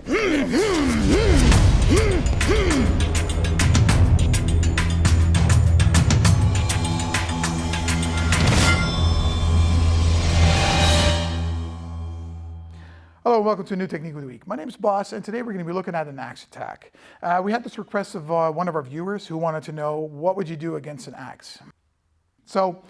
Hello and welcome to a new technique of the week. My name is Boss, and today we're going to be looking at an axe attack. We had this request of one of our viewers who wanted to know, what would you do against an axe? So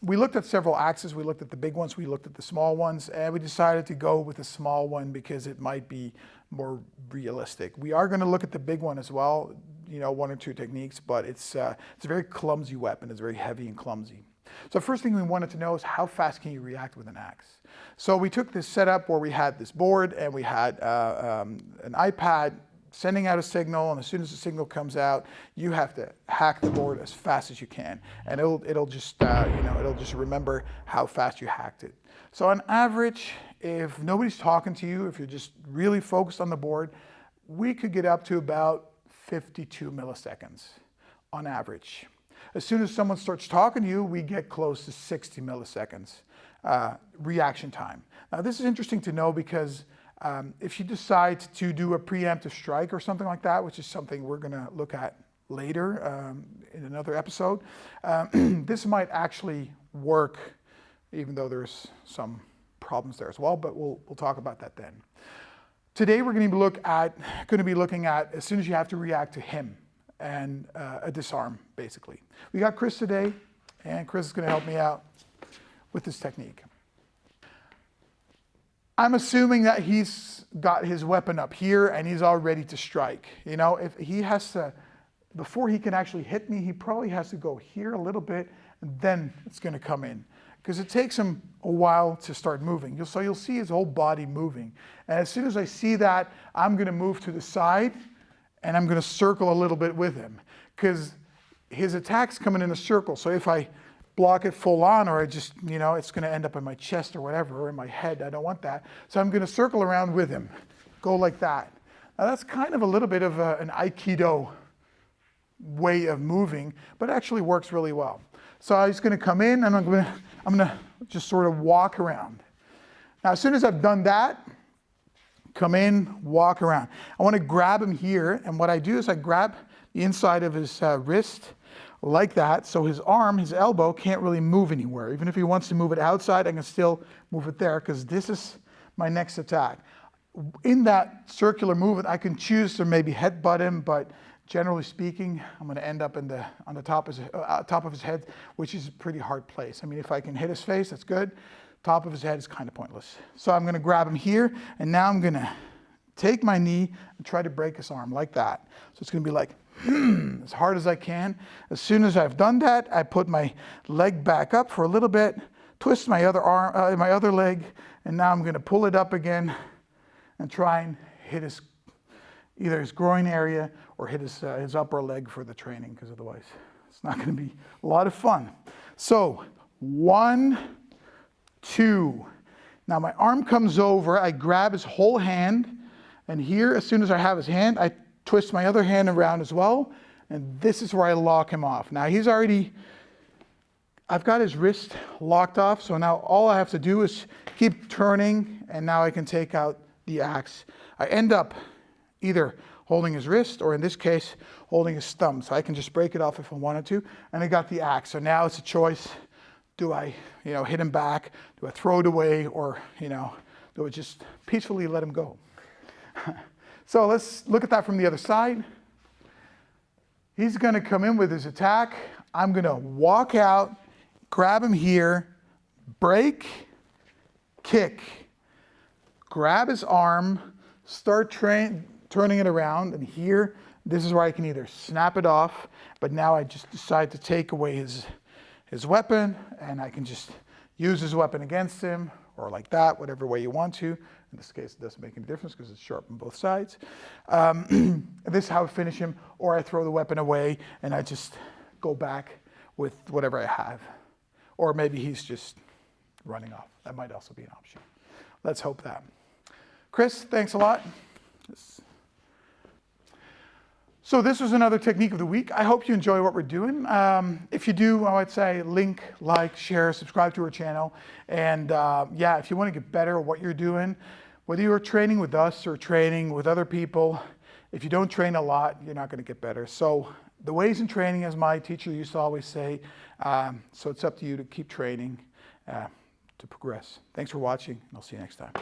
we looked at several axes. We looked at the big ones, we looked at the small ones, and we decided to go with the small one because it might be more realistic. We are going to look at the big one as well, you know, one or two techniques, but it's a very clumsy weapon. It's very heavy and clumsy. So first thing we wanted to know is, how fast can you react with an axe? So we took this setup where we had this board and we had an iPad sending out a signal, and as soon as the signal comes out, you have to hack the board as fast as you can, and it'll just it'll just remember how fast you hacked it. So on average, if nobody's talking to you, if you're just really focused on the board, we could get up to about 52 milliseconds on average. As soon as someone starts talking to you, we get close to 60 milliseconds reaction time. Now this is interesting to know because if you decide to do a preemptive strike or something like that, which is something we're going to look at later in another episode, this might actually work, even though there's some problems there as well, but we'll talk about that then. Today we're going to be looking at as soon as you have to react to him, and a disarm, basically. We got Chris today, and Chris is going to help me out with this technique. I'm assuming that he's got his weapon up here and he's all ready to strike. You know, if he has to, before he can actually hit me, he probably has to go here a little bit, and then it's going to come in, because it takes him a while to start moving. So you'll see his whole body moving. And as soon as I see that, I'm going to move to the side and I'm going to circle a little bit with him, because his attack's coming in a circle. So if I block it full on, or I just, you know, it's going to end up in my chest or whatever, or in my head. I don't want that. So I'm going to circle around with him, go like that. Now that's kind of a little bit of an Aikido way of moving, but it actually works really well. So I'm just going to come in and I'm going to just sort of walk around. Now as soon as I've done that, come in, walk around. I want to grab him here, and what I do is I grab the inside of his wrist like that, so his arm, his elbow can't really move anywhere. Even if he wants to move it outside, I can still move it there, because this is my next attack. In that circular movement, I can choose to maybe headbutt him, but generally speaking, I'm going to end up on the top of his head, which is a pretty hard place. I mean, if I can hit his face, that's good. Top of his head is kind of pointless. So I'm going to grab him here, and now I'm going to take my knee and try to break his arm like that. So it's going to be like, as hard as I can. As soon as I've done that, I put my leg back up for a little bit, twist my other arm, my other leg, and now I'm going to pull it up again and try and hit either his groin area or hit his upper leg for the training, because otherwise it's not going to be a lot of fun. So 1, 2. Now my arm comes over, I grab his whole hand, and here, as soon as I have his hand, I twist my other hand around as well, and this is where I lock him off. Now I've got his wrist locked off, so now all I have to do is keep turning, and now I can take out the axe. I end up either holding his wrist, or in this case, holding his thumb, so I can just break it off if I wanted to, and I got the axe. So now it's a choice. Do I, hit him back? Do I throw it away? Or, do I just peacefully let him go? So let's look at that from the other side. He's going to come in with his attack. I'm going to walk out, grab him here, break, kick, grab his arm, start turning it around, and here, this is where I can either snap it off, but now I just decide to take away his weapon, and I can just use his weapon against him, or like that, whatever way you want to. In this case, it doesn't make any difference because it's sharp on both sides. This is how I finish him, or I throw the weapon away and I just go back with whatever I have. Or maybe he's just running off. That might also be an option. Let's hope that. Chris, thanks a lot. So this was another technique of the week. I hope you enjoy what we're doing. If you do, I would say link, like, share, subscribe to our channel. And yeah, if you want to get better at what you're doing, Whether you're training with us or training with other people, if you don't train a lot, you're not going to get better. So the ways in training, as my teacher used to always say, so it's up to you to keep training to progress. Thanks for watching, and I'll see you next time.